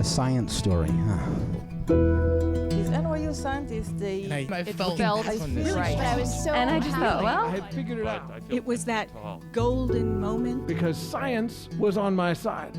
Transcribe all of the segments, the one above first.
A science story, huh? These NYU scientists, I felt right. I was so And I just thought, well, I had figured it out It was that golden moment. because science was on my side.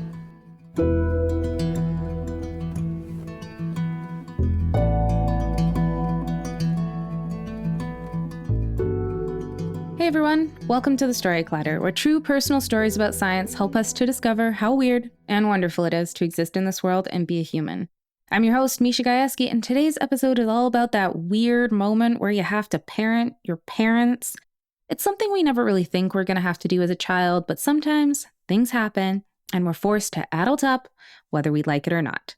hey everyone, welcome to the Story Collider, where true personal stories about science help us to discover how weird and wonderful it is to exist in this world and be a human. I'm your host, Misha Gajewski, and today's episode is all about that weird moment where you have to parent your parents. It's something we never really think we're going to have to do as a child, but sometimes things happen and we're forced to adult up, whether we like it or not.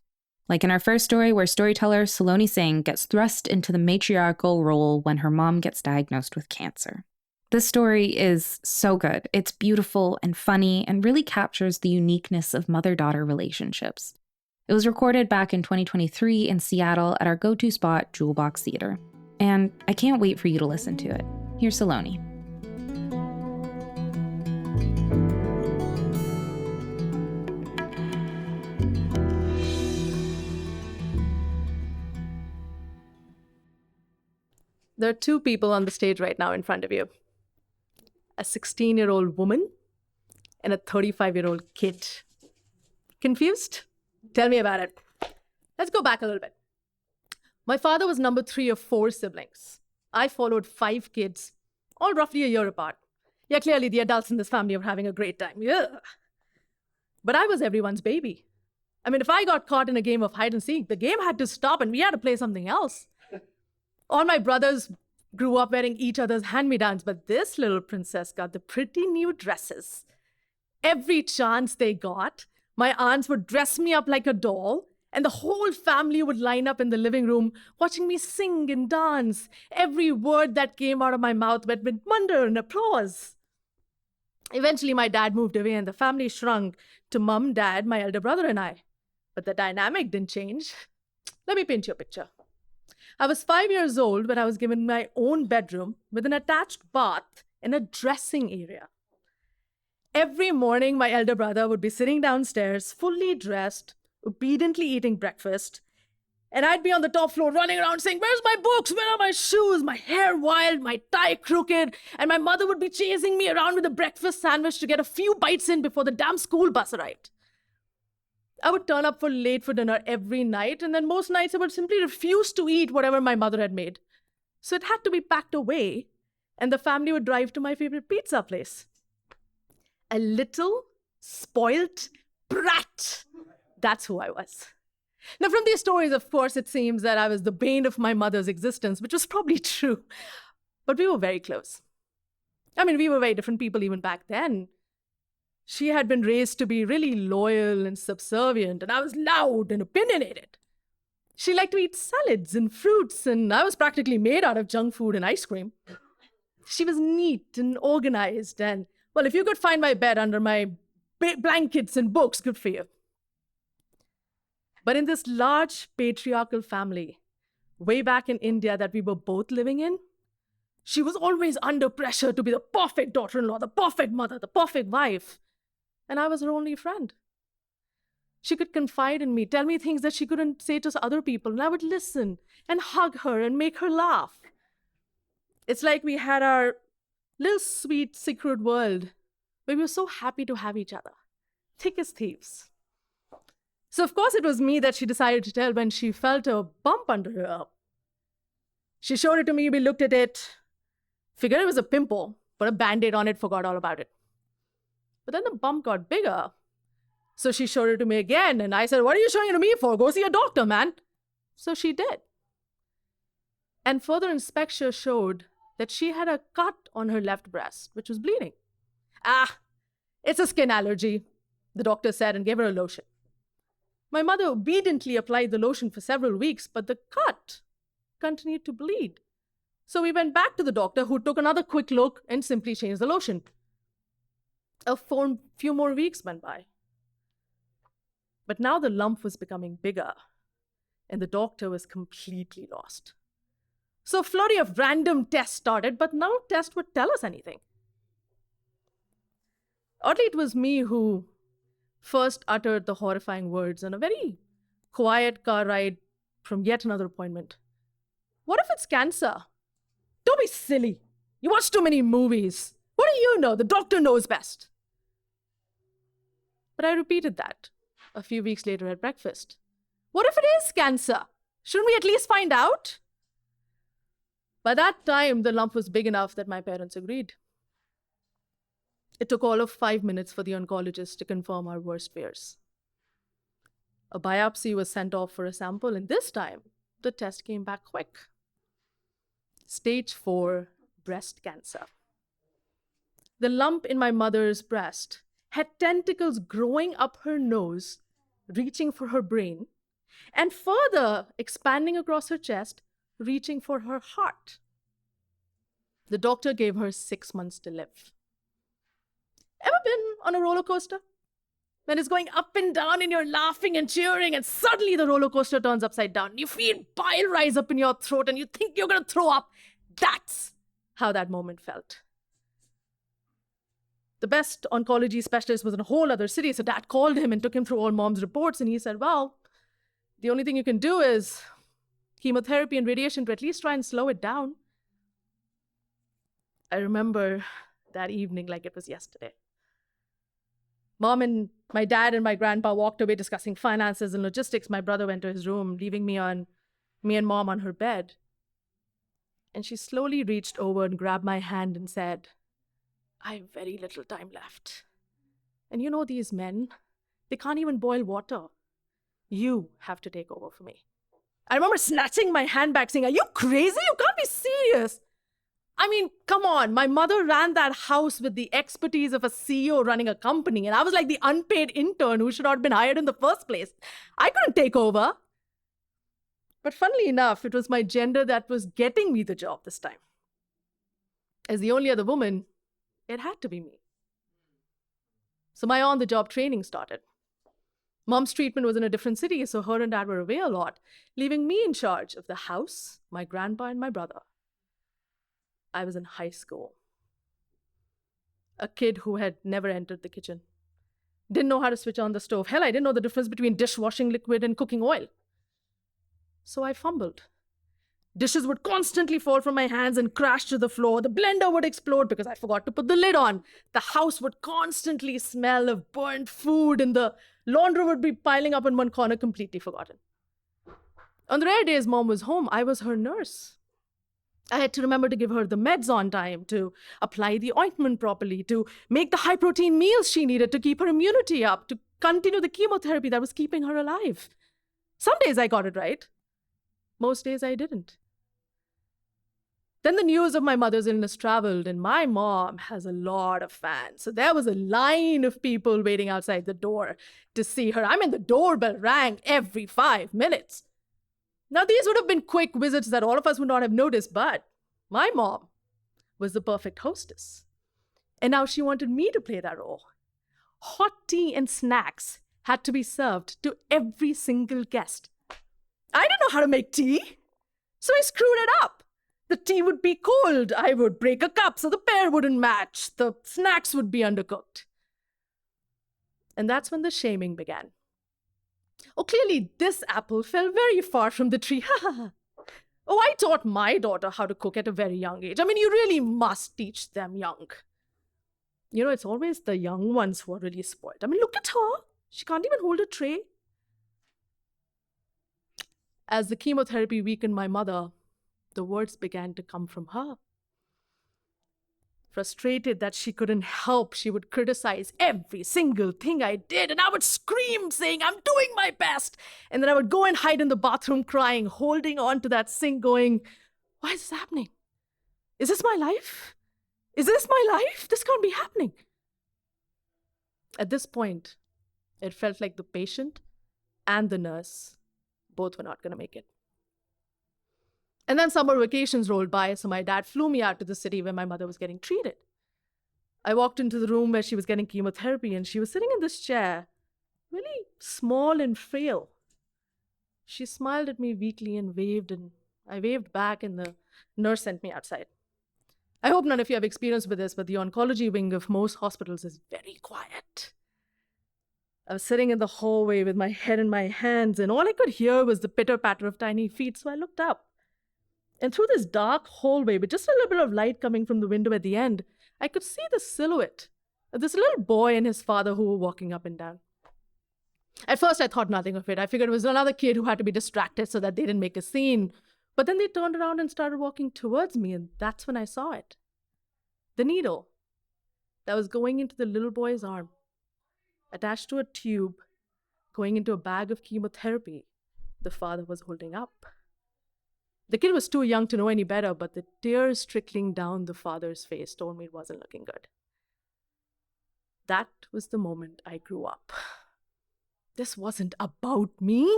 Like in our first story, where storyteller Saloni Singh gets thrust into the matriarchal role when her mom gets diagnosed with cancer. This story is so good. It's beautiful and funny and really captures the uniqueness of mother-daughter relationships. It was recorded back in 2023 in Seattle at our go-to spot, Jewel Box Theater. And I can't wait for you to listen to it. Here's Saloni. There are two people on the stage right now in front of you. A 16-year-old woman and a 35-year-old kid. Confused? Tell me about it. Let's go back a little bit. My father was number 3 of 4 siblings. I followed 5 kids, all roughly a year apart. Yeah, clearly the adults in this family were having a great time. Yeah. But I was everyone's baby. I mean, if I got caught in a game of hide and seek, the game had to stop and we had to play something else. All my brothers grew up wearing each other's hand-me-downs, but this little princess got the pretty new dresses. Every chance they got, my aunts would dress me up like a doll, and the whole family would line up in the living room watching me sing and dance. Every word that came out of my mouth went with wonder and applause. Eventually, my dad moved away and the family shrunk to mom, dad, my elder brother, and I. But the dynamic didn't change. Let me paint you a picture. I was 5 years old when I was given my own bedroom with an attached bath and a dressing area. Every morning, my elder brother would be sitting downstairs, fully dressed, obediently eating breakfast, and I'd be on the top floor running around saying, "Where's my books? Where are my shoes?" My hair wild, my tie crooked, and my mother would be chasing me around with a breakfast sandwich to get a few bites in before the damn school bus arrived. I would turn up late for dinner every night, and then most nights I would simply refuse to eat whatever my mother had made. So it had to be packed away, and the family would drive to my favorite pizza place. A little, spoilt brat. That's who I was. Now, from these stories, of course, it seems that I was the bane of my mother's existence, which was probably true. But we were very close. I mean, we were very different people even back then. She had been raised to be really loyal and subservient, and I was loud and opinionated. She liked to eat salads and fruits, and I was practically made out of junk food and ice cream. She was neat and organized, and, well, if you could find my bed under my blankets and books, good for you. But in this large patriarchal family, way back in India that we were both living in, she was always under pressure to be the perfect daughter-in-law, the perfect mother, the perfect wife. And I was her only friend. She could confide in me, tell me things that she couldn't say to other people, and I would listen and hug her and make her laugh. It's like we had our little sweet secret world where we were so happy to have each other, thick as thieves. So of course it was me that she decided to tell when she felt a bump under her arm. She showed it to me, we looked at it, figured it was a pimple, put a Band-Aid on it, forgot all about it. But then the bump got bigger. So she showed it to me again, and I said, "What are you showing it to me for? Go see a doctor, man." So she did. And further inspection showed that she had a cut on her left breast, which was bleeding. It's a skin allergy, the doctor said, and gave her a lotion. My mother obediently applied the lotion for several weeks, but the cut continued to bleed. So we went back to the doctor, who took another quick look and simply changed the lotion. A few more weeks went by. But now the lump was becoming bigger, and the doctor was completely lost. So a flurry of random tests started, but no test would tell us anything. Oddly, it was me who first uttered the horrifying words in a very quiet car ride from yet another appointment. What if it's cancer? Don't be silly. You watch too many movies. What do you know? The doctor knows best. But I repeated that a few weeks later at breakfast. What if it is cancer? Shouldn't we at least find out? By that time, the lump was big enough that my parents agreed. It took all of 5 minutes for the oncologist to confirm our worst fears. A biopsy was sent off for a sample, and this time, the test came back quick. Stage 4 breast cancer. The lump in my mother's breast had tentacles growing up her nose, reaching for her brain, and further expanding across her chest, reaching for her heart. The doctor gave her 6 months to live. Ever been on a roller coaster? When it's going up and down and you're laughing and cheering and suddenly the roller coaster turns upside down. You feel bile rise up in your throat and you think you're going to throw up. That's how that moment felt. The best oncology specialist was in a whole other city, so Dad called him and took him through all Mom's reports, and he said, well, the only thing you can do is chemotherapy and radiation to at least try and slow it down. I remember that evening like it was yesterday. Mom and my dad and my grandpa walked away discussing finances and logistics. My brother went to his room, leaving me and Mom on her bed. And she slowly reached over and grabbed my hand and said, I have very little time left. And you know these men, they can't even boil water. You have to take over for me. I remember snatching my hand back saying, are you crazy? You can't be serious. I mean, come on. My mother ran that house with the expertise of a CEO running a company, and I was like the unpaid intern who should not have been hired in the first place. I couldn't take over. But funnily enough, it was my gender that was getting me the job this time. As the only other woman, it had to be me. So my on-the-job training started. Mom's treatment was in a different city, so her and Dad were away a lot, leaving me in charge of the house, my grandpa, and my brother. I was in high school. A kid who had never entered the kitchen. Didn't know how to switch on the stove. Hell, I didn't know the difference between dishwashing liquid and cooking oil. So I fumbled. Dishes would constantly fall from my hands and crash to the floor. The blender would explode because I forgot to put the lid on. The house would constantly smell of burnt food, and the laundry would be piling up in one corner, completely forgotten. On the rare days Mom was home, I was her nurse. I had to remember to give her the meds on time, to apply the ointment properly, to make the high-protein meals she needed to keep her immunity up, to continue the chemotherapy that was keeping her alive. Some days I got it right. Most days I didn't. Then the news of my mother's illness traveled, and my mom has a lot of fans. So there was a line of people waiting outside the door to see her. I mean, the doorbell rang every 5 minutes. Now, these would have been quick visits that all of us would not have noticed, but my mom was the perfect hostess. And now she wanted me to play that role. Hot tea and snacks had to be served to every single guest. I didn't know how to make tea, so I screwed it up. The tea would be cold. I would break a cup so the pair wouldn't match. The snacks would be undercooked. And that's when the shaming began. Oh, clearly this apple fell very far from the tree. Oh, I taught my daughter how to cook at a very young age. I mean, you really must teach them young. You know, it's always the young ones who are really spoiled. I mean, look at her. She can't even hold a tray. As the chemotherapy weakened my mother, the words began to come from her. Frustrated that she couldn't help, she would criticize every single thing I did, and I would scream saying, I'm doing my best. And then I would go and hide in the bathroom crying, holding on to that sink going, why is this happening? Is this my life? Is this my life? This can't be happening. At this point, it felt like the patient and the nurse both were not going to make it. And then summer vacations rolled by, so my dad flew me out to the city where my mother was getting treated. I walked into the room where she was getting chemotherapy, and she was sitting in this chair, really small and frail. She smiled at me weakly and I waved back, and the nurse sent me outside. I hope none of you have experience with this, but the oncology wing of most hospitals is very quiet. I was sitting in the hallway with my head in my hands, and all I could hear was the pitter-patter of tiny feet, so I looked up. And through this dark hallway, with just a little bit of light coming from the window at the end, I could see the silhouette of this little boy and his father who were walking up and down. At first, I thought nothing of it. I figured it was another kid who had to be distracted so that they didn't make a scene. But then they turned around and started walking towards me, and that's when I saw it. The needle that was going into the little boy's arm, attached to a tube, going into a bag of chemotherapy the father was holding up. The kid was too young to know any better, but the tears trickling down the father's face told me it wasn't looking good. That was the moment I grew up. This wasn't about me.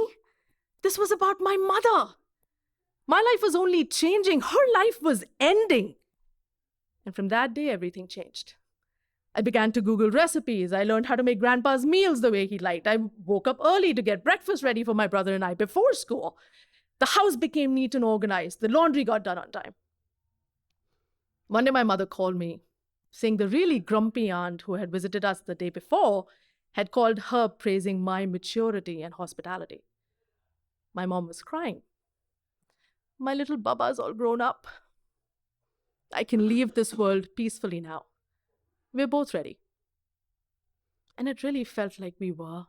This was about my mother. My life was only changing. Her life was ending. And from that day, everything changed. I began to Google recipes. I learned how to make grandpa's meals the way he liked. I woke up early to get breakfast ready for my brother and I before school. The house became neat and organized. The laundry got done on time. One day my mother called me, saying the really grumpy aunt who had visited us the day before had called her praising my maturity and hospitality. My mom was crying. My little Baba's all grown up. I can leave this world peacefully now. We're both ready. And it really felt like we were.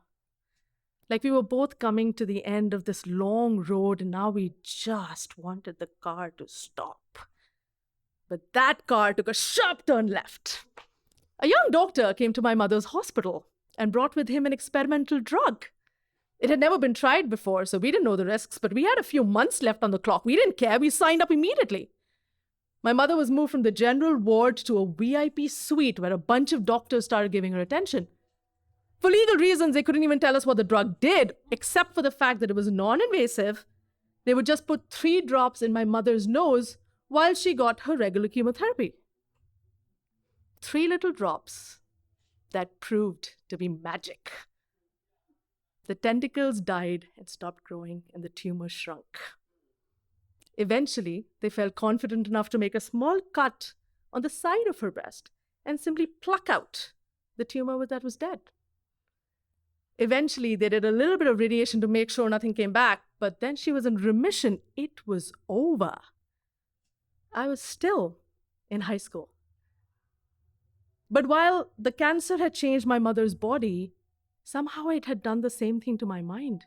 Like we were both coming to the end of this long road, and now we just wanted the car to stop. But that car took a sharp turn left. A young doctor came to my mother's hospital and brought with him an experimental drug. It had never been tried before, so we didn't know the risks, but we had a few months left on the clock. We didn't care. We signed up immediately. My mother was moved from the general ward to a VIP suite where a bunch of doctors started giving her attention. For legal reasons, they couldn't even tell us what the drug did, except for the fact that it was non-invasive. They would just put 3 drops in my mother's nose while she got her regular chemotherapy. 3 little drops that proved to be magic. The tentacles died and stopped growing, and the tumor shrunk. Eventually, they felt confident enough to make a small cut on the side of her breast and simply pluck out the tumor that was dead. Eventually, they did a little bit of radiation to make sure nothing came back, but then she was in remission. It was over. I was still in high school. But while the cancer had changed my mother's body, somehow it had done the same thing to my mind.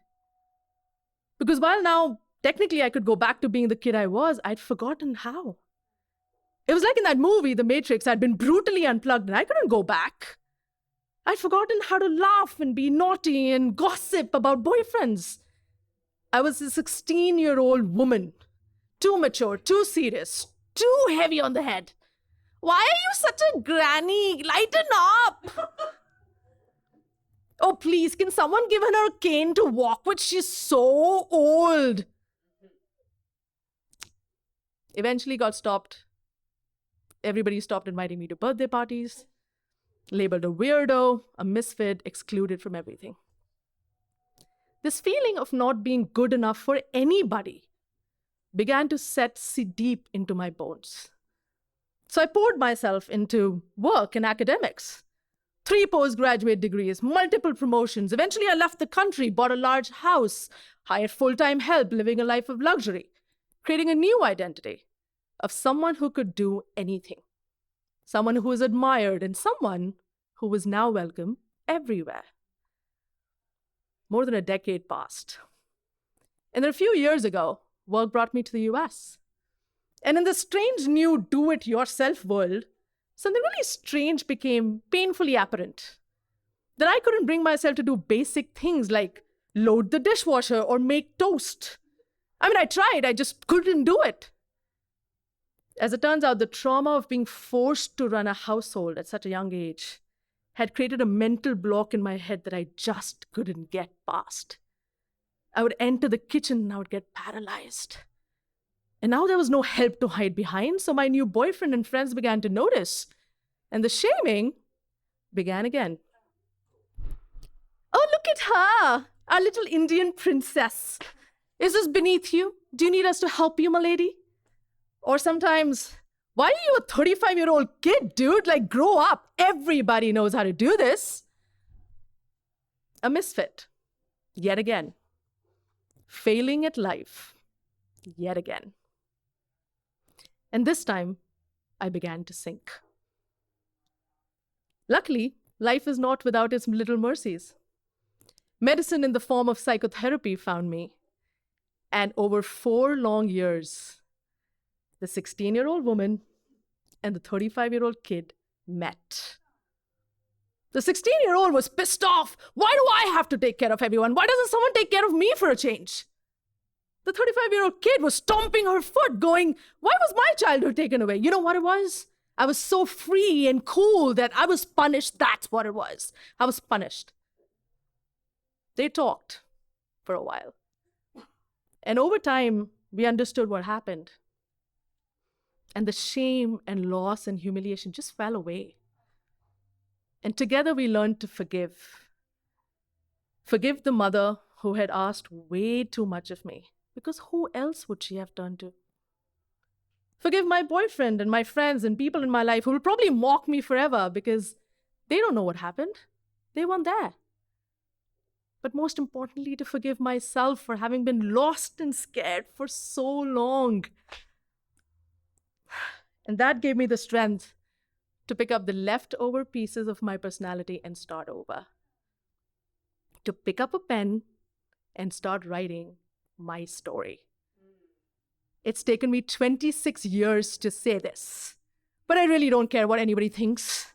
Because while now, technically, I could go back to being the kid I was, I'd forgotten how. It was like in that movie, The Matrix. I'd been brutally unplugged and I couldn't go back. I'd forgotten how to laugh and be naughty and gossip about boyfriends. I was a 16-year-old woman, too mature, too serious, too heavy on the head. Why are you such a granny? Lighten up! Oh, please, can someone give her a cane to walk with? She's so old. Eventually got stopped. Everybody stopped inviting me to birthday parties. Labeled a weirdo, a misfit, excluded from everything. This feeling of not being good enough for anybody began to set deep into my bones. So I poured myself into work and academics. 3 postgraduate degrees, multiple promotions. Eventually I left the country, bought a large house, hired full-time help, living a life of luxury, creating a new identity of someone who could do anything. Someone who was admired and someone who was now welcome everywhere. More than a decade passed. And then a few years ago, work brought me to the US. And in the strange new do-it-yourself world, something really strange became painfully apparent. That I couldn't bring myself to do basic things like load the dishwasher or make toast. I mean, I tried, I just couldn't do it. As it turns out, the trauma of being forced to run a household at such a young age had created a mental block in my head that I just couldn't get past. I would enter the kitchen and I would get paralyzed. And now there was no help to hide behind, so my new boyfriend and friends began to notice. And the shaming began again. Oh, look at her, our little Indian princess. Is this beneath you? Do you need us to help you, my lady? Or sometimes, why are you a 35-year-old kid, dude? Like, grow up. Everybody knows how to do this. A misfit, yet again. Failing at life, yet again. And this time, I began to sink. Luckily, life is not without its little mercies. Medicine in the form of psychotherapy found me. And over 4 long years, the 16-year-old woman and the 35-year-old kid met. The 16-year-old was pissed off. Why do I have to take care of everyone? Why doesn't someone take care of me for a change? The 35-year-old kid was stomping her foot, going, why was my childhood taken away? You know what it was? I was so free and cool that I was punished. That's what it was. I was punished. They talked for a while. And over time, we understood what happened. And the shame and loss and humiliation just fell away. And together we learned to forgive. Forgive the mother who had asked way too much of me, because who else would she have turned to? Forgive my boyfriend and my friends and people in my life who will probably mock me forever because they don't know what happened. They weren't there. But most importantly, to forgive myself for having been lost and scared for so long. And that gave me the strength to pick up the leftover pieces of my personality and start over. To pick up a pen and start writing my story. It's taken me 26 years to say this, but I really don't care what anybody thinks.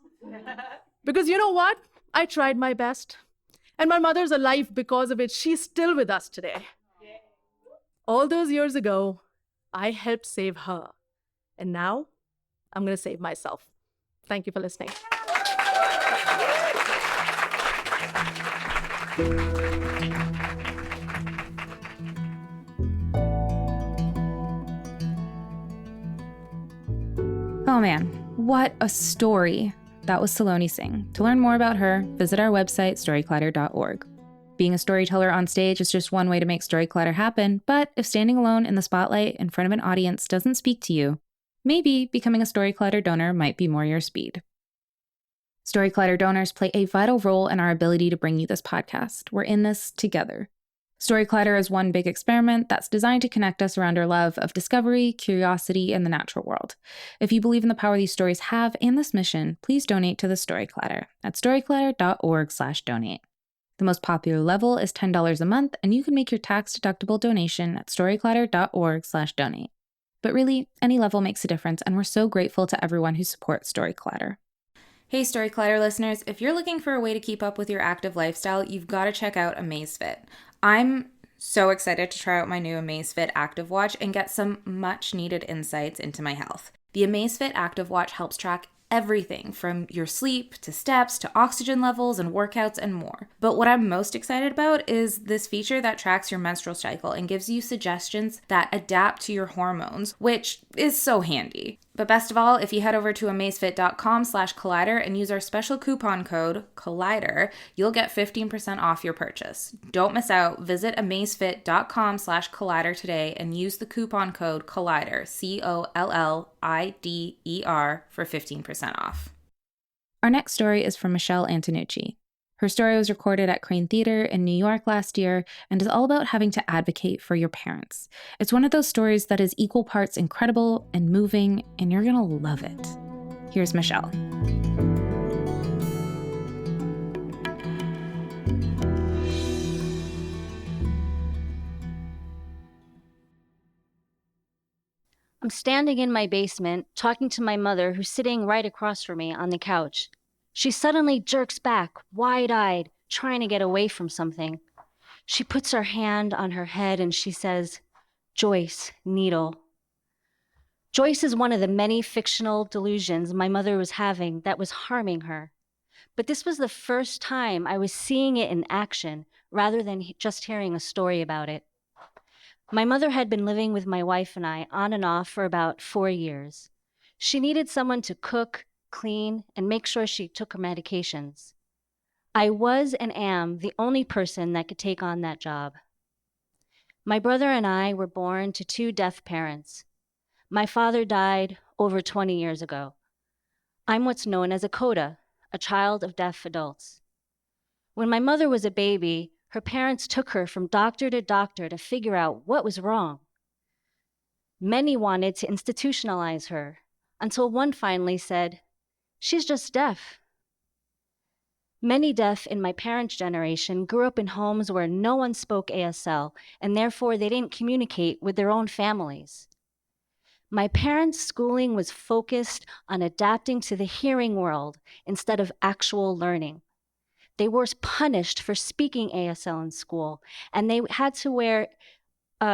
Because you know what? I tried my best. And my mother's alive because of it. She's still with us today. All those years ago, I helped save her. And now, I'm going to save myself. Thank you for listening. Oh man, what a story. That was Saloni Singh. To learn more about her, visit our website, storyclatter.org. Being a storyteller on stage is just one way to make Storyclatter happen, but if standing alone in the spotlight in front of an audience doesn't speak to you, maybe becoming a Storyclatter donor might be more your speed. Storyclatter donors play a vital role in our ability to bring you this podcast. We're in this together. Storyclatter is one big experiment that's designed to connect us around our love of discovery, curiosity, and the natural world. If you believe in the power these stories have and this mission, please donate to the Storyclatter at storyclatter.org/donate. The most popular level is $10 a month, and you can make your tax-deductible donation at storyclatter.org/donate. But really, any level makes a difference, and we're so grateful to everyone who supports Storyclatter. Hey Storyclatter listeners, if you're looking for a way to keep up with your active lifestyle, you've got to check out Amazfit. I'm so excited to try out my new Amazfit Active Watch and get some much needed insights into my health. The Amazfit Active Watch helps track everything from your sleep to steps to oxygen levels and workouts and more. But what I'm most excited about is this feature that tracks your menstrual cycle and gives you suggestions that adapt to your hormones, which is so handy. But best of all, if you head over to amazfit.com/collider and use our special coupon code COLLIDER, you'll get 15% off your purchase. Don't miss out. Visit amazfit.com/collider today and use the coupon code COLLIDER, COLLIDER, for 15% off. Our next story is from Michelle Antonucci. Her story was recorded at Crane Theater in New York last year and is all about having to advocate for your parents. It's one of those stories that is equal parts incredible and moving, and you're gonna love it. Here's Michelle. I'm standing in my basement, talking to my mother, who's sitting right across from me on the couch. She suddenly jerks back, wide-eyed, trying to get away from something. She puts her hand on her head and she says, "Joyce, needle." Joyce is one of the many fictional delusions my mother was having that was harming her. But this was the first time I was seeing it in action rather than just hearing a story about it. My mother had been living with my wife and I on and off for about 4 years. She needed someone to cook, clean, and make sure she took her medications. I was and am the only person that could take on that job. My brother and I were born to 2 deaf parents. My father died over 20 years ago. I'm what's known as a CODA, a child of deaf adults. When my mother was a baby, her parents took her from doctor to figure out what was wrong. Many wanted to institutionalize her, until one finally said, "She's just deaf." Many deaf in my parents' generation grew up in homes where no one spoke ASL, and therefore they didn't communicate with their own families. My parents' schooling was focused on adapting to the hearing world instead of actual learning. They were punished for speaking ASL in school, and they had to wear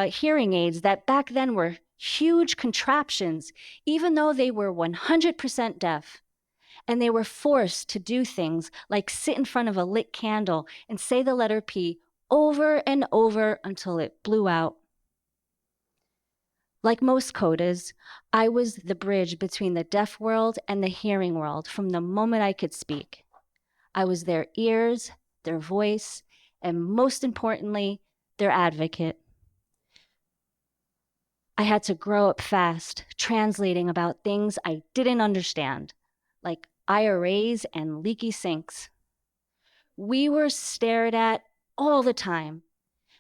hearing aids that back then were huge contraptions, even though they were 100% deaf. And they were forced to do things like sit in front of a lit candle and say the letter P over and over until it blew out. Like most codas, I was the bridge between the deaf world and the hearing world from the moment I could speak. I was their ears, their voice, and most importantly, their advocate. I had to grow up fast, translating about things I didn't understand, like IRAs and leaky sinks. We were stared at all the time.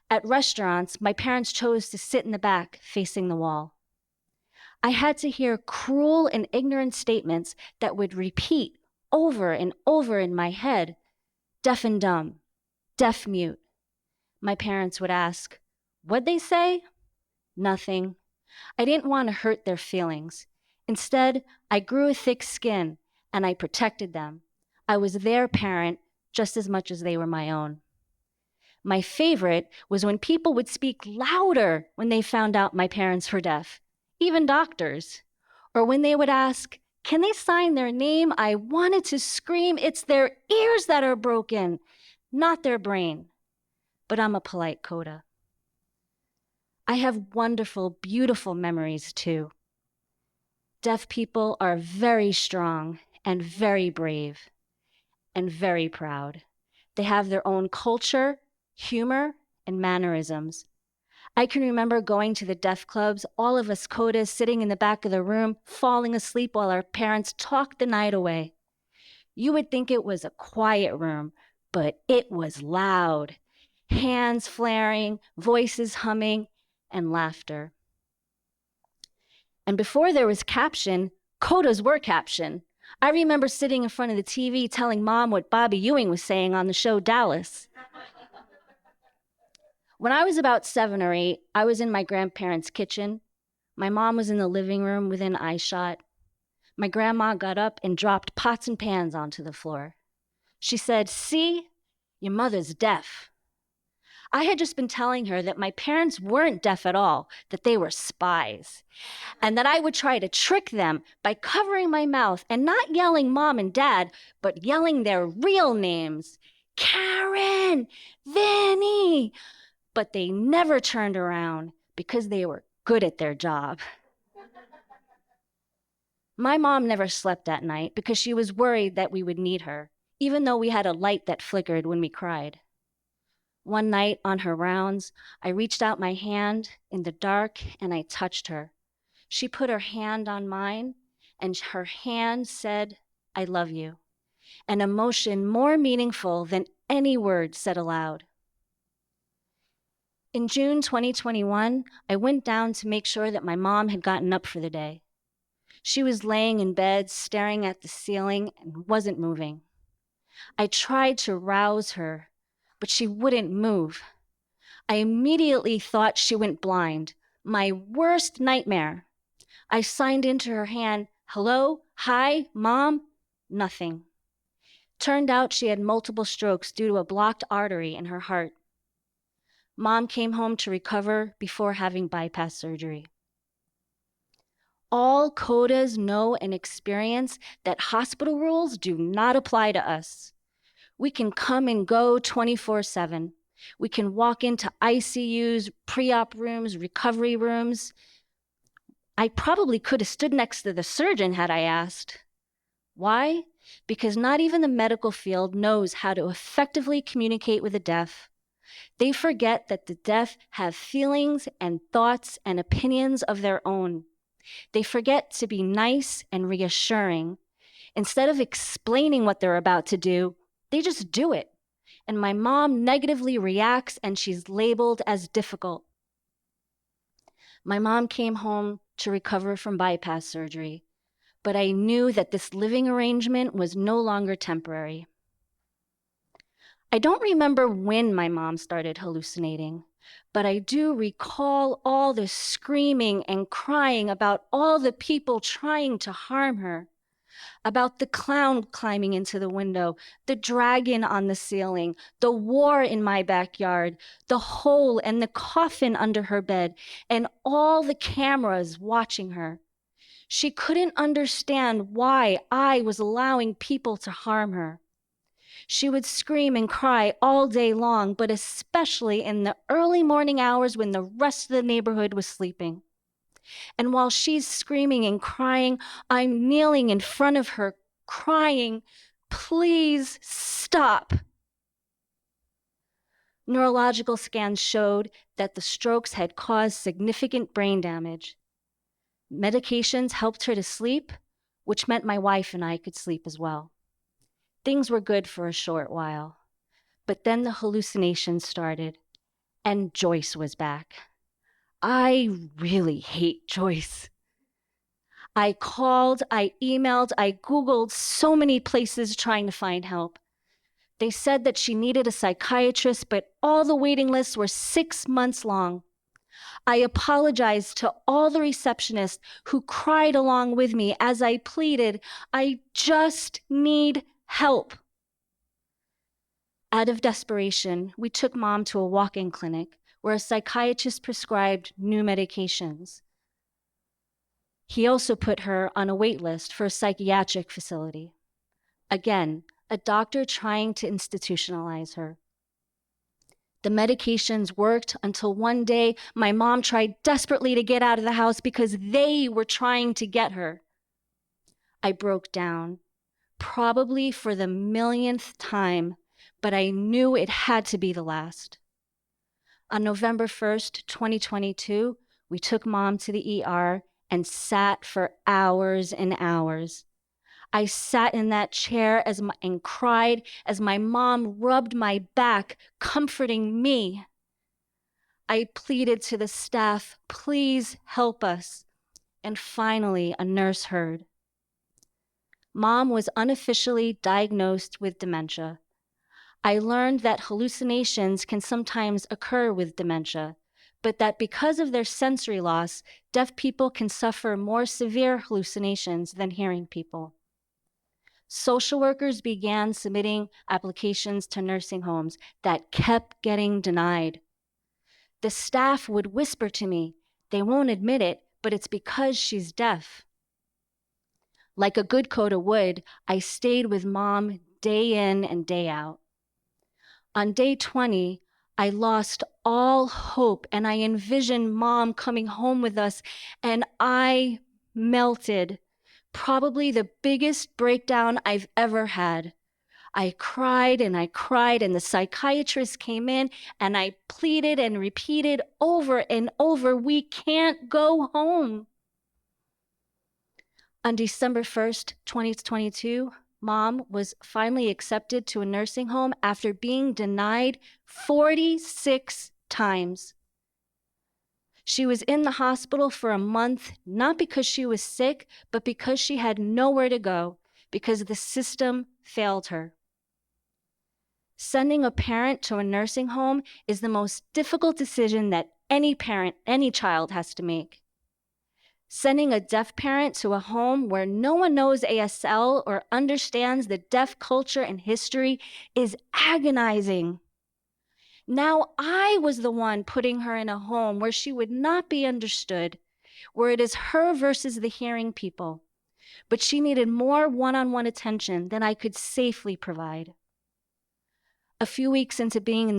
At restaurants, my parents chose to sit in the back, facing the wall. I had to hear cruel and ignorant statements that would repeat over and over in my head. Deaf and dumb, deaf mute. My parents would ask, "What'd they say?" Nothing. I didn't want to hurt their feelings. Instead, I grew a thick skin and I protected them. I was their parent just as much as they were my own. My favorite was when people would speak louder when they found out my parents were deaf, even doctors. Or when they would ask, "Can they sign their name?" I wanted to scream, "It's their ears that are broken, not their brain." But I'm a polite coda. I have wonderful, beautiful memories too. Deaf people are very strong and very brave and very proud. They have their own culture, humor, and mannerisms. I can remember going to the deaf clubs, all of us codas sitting in the back of the room, falling asleep while our parents talked the night away. You would think it was a quiet room, but it was loud. Hands flaring, voices humming, and laughter. And before there was caption, codas were caption. I remember sitting in front of the TV telling Mom what Bobby Ewing was saying on the show Dallas. When I was about 7 or 8, I was in my grandparents' kitchen. My mom was in the living room within eyeshot. My grandma got up and dropped pots and pans onto the floor. She said, "See, your mother's deaf." I had just been telling her that my parents weren't deaf at all, that they were spies, and that I would try to trick them by covering my mouth and not yelling Mom and Dad, but yelling their real names, Karen, Vinny. But they never turned around because they were good at their job. My mom never slept that night because she was worried that we would need her, even though we had a light that flickered when we cried. One night on her rounds, I reached out my hand in the dark and I touched her. She put her hand on mine and her hand said, "I love you," an emotion more meaningful than any word said aloud. In June 2021, I went down to make sure that my mom had gotten up for the day. She was laying in bed, staring at the ceiling and wasn't moving. I tried to rouse her, but she wouldn't move. I immediately thought she went blind, my worst nightmare. I signed into her hand, "Hello, hi, Mom," nothing. Turned out she had multiple strokes due to a blocked artery in her heart. Mom came home to recover before having bypass surgery. All codas know and experience that hospital rules do not apply to us. We can come and go 24/7. We can walk into ICUs, pre-op rooms, recovery rooms. I probably could have stood next to the surgeon had I asked. Why? Because not even the medical field knows how to effectively communicate with the deaf. They forget that the deaf have feelings and thoughts and opinions of their own. They forget to be nice and reassuring. Instead of explaining what they're about to do, they just do it. and my mom negatively reacts and she's labeled as difficult. My mom came home to recover from bypass surgery, but I knew that this living arrangement was no longer temporary. I don't remember when my mom started hallucinating, but I do recall all the screaming and crying about all the people trying to harm her, about the clown climbing into the window, the dragon on the ceiling, the war in my backyard, the hole and the coffin under her bed, and all the cameras watching her. She couldn't understand why I was allowing people to harm her. She would scream and cry all day long, but especially in the early morning hours when the rest of the neighborhood was sleeping. And while she's screaming and crying, I'm kneeling in front of her, crying, please stop. Neurological scans showed that the strokes had caused significant brain damage. Medications helped her to sleep, which meant my wife and I could sleep as well. Things were good for a short while, but then the hallucinations started, and Joyce was back. I really hate Joyce. I called, I emailed, I Googled so many places trying to find help. They said that she needed a psychiatrist, but all the waiting lists were 6 months long. I apologized to all the receptionists who cried along with me as I pleaded, I just need help. Out of desperation, we took Mom to a walk-in clinic where a psychiatrist prescribed new medications. He also put her on a wait list for a psychiatric facility. Again, a doctor trying to institutionalize her. The medications worked until one day my mom tried desperately to get out of the house because they were trying to get her. I broke down, probably for the millionth time, but I knew it had to be the last. On November 1st, 2022, we took Mom to the ER and sat for hours and hours. I sat in that chair and cried as my mom rubbed my back, comforting me. I pleaded to the staff, please help us. And finally, a nurse heard. Mom was unofficially diagnosed with dementia. I learned that hallucinations can sometimes occur with dementia, but that because of their sensory loss, deaf people can suffer more severe hallucinations than hearing people. Social workers began submitting applications to nursing homes that kept getting denied. The staff would whisper to me, they won't admit it, but it's because she's deaf. Like a good coda would, I stayed with Mom day in and day out. On day 20, I lost all hope and I envisioned Mom coming home with us and I melted. Probably the biggest breakdown I've ever had. I cried and the psychiatrist came in and I pleaded and repeated over and over, we can't go home. On December 1st, 2022, Mom was finally accepted to a nursing home after being denied 46 times. She was in the hospital for a month, not because she was sick, but because she had nowhere to go, because the system failed her. Sending a parent to a nursing home is the most difficult decision that any parent, any child has to make. Sending a deaf parent to a home where no one knows ASL or understands the deaf culture and history is agonizing. Now I was the one putting her in a home where she would not be understood, where it is her versus the hearing people. But she needed more one-on-one attention than I could safely provide. A few weeks into being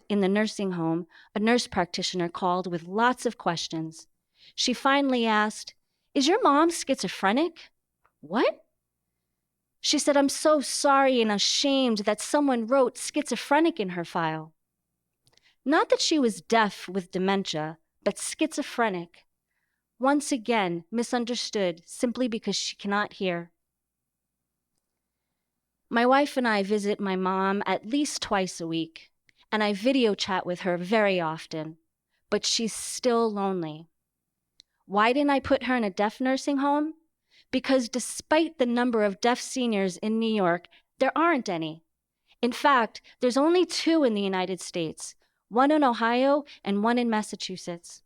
in the nursing home, a nurse practitioner called with lots of questions. She finally asked, "Is your mom schizophrenic?" "What?" She said, "I'm so sorry and ashamed that someone wrote schizophrenic in her file." Not that she was deaf with dementia, but schizophrenic. Once again, misunderstood simply because she cannot hear. My wife and I visit my mom at least twice a week, and I video chat with her very often, but she's still lonely. Why didn't I put her in a deaf nursing home? Because despite the number of deaf seniors in New York, there aren't any. In fact, there's only 2 in the United States, one in Ohio and one in Massachusetts.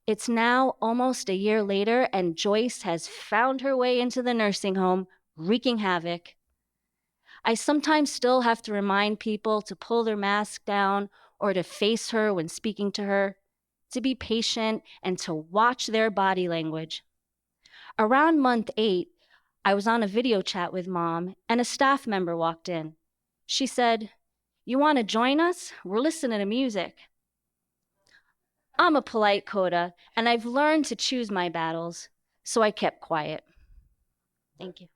It's now almost a year later, and Joyce has found her way into the nursing home, wreaking havoc. I sometimes still have to remind people to pull their mask down or to face her when speaking to her, to be patient and to watch their body language. Around month 8, I was on a video chat with Mom, and a staff member walked in. She said, "You want to join us? We're listening to music." I'm a polite coda, and I've learned to choose my battles, so I kept quiet. Thank you.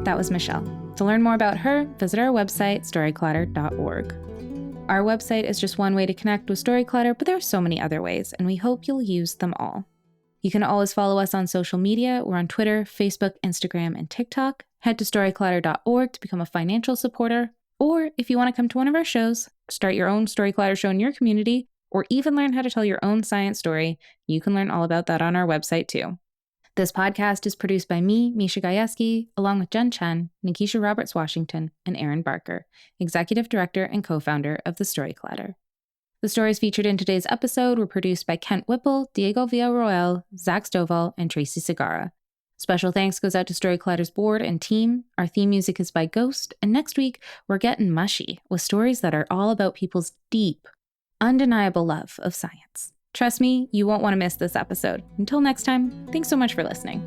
That was Michelle. To learn more about her, visit our website, storyclatter.org. Our website is just one way to connect with Storyclatter, but there are so many other ways, and we hope you'll use them all. You can always follow us on social media. We're on Twitter, Facebook, Instagram, and TikTok. Head to storyclatter.org to become a financial supporter, or if you want to come to one of our shows, start your own Storyclatter show in your community, or even learn how to tell your own science story, you can learn all about that on our website too. This podcast is produced by me, Misha Gajewski, along with Jen Chen, Nikisha Roberts-Washington, and Aaron Barker, Executive Director and co-founder of The Storyclatter. The stories featured in today's episode were produced by Kent Whipple, Diego Villarroel, Zach Stovall, and Tracy Segarra. Special thanks goes out to Storyclatter's board and team. Our theme music is by Ghost, and next week, we're getting mushy with stories that are all about people's deep, undeniable love of science. Trust me, you won't want to miss this episode. Until next time, thanks so much for listening.